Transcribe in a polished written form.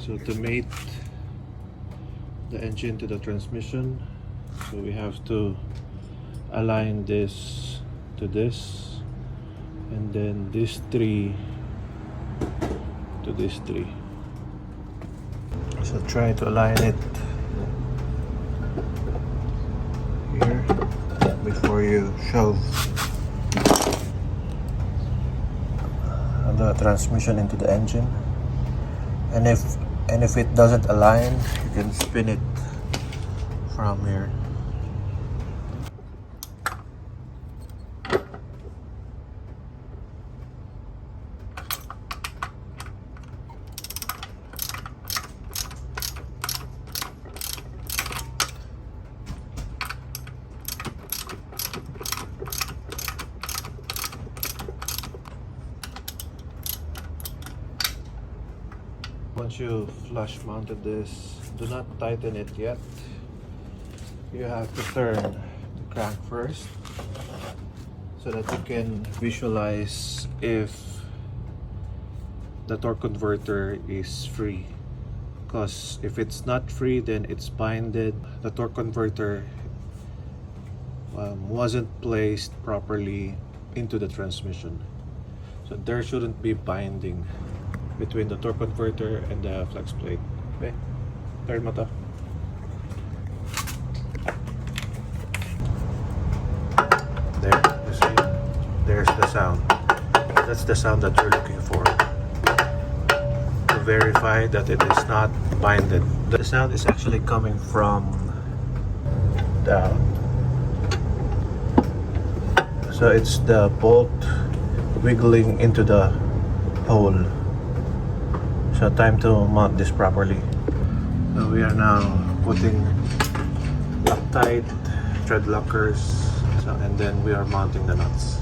So to mate the engine to the transmission, so we have to align this to this, and then this three to this three. So try to align it here before you shove the transmission into the engine. And if it doesn't align, you can spin it from here. Once you flush mounted this, do not tighten it yet. You have to turn the crank first so that you can visualize if the torque converter is free. Because if it's not free, then it's binded. The torque converter wasn't placed properly into the transmission. So there shouldn't be binding between the torque converter and the flex plate. Okay, turn mo to. There, you see? There's the sound. That's the sound that you're looking for. To verify that it is not binded. The sound is actually coming from the... So it's the bolt wiggling into the hole. So time to mount this properly. So we are now putting Loctite thread lockers, and then we are mounting the nuts.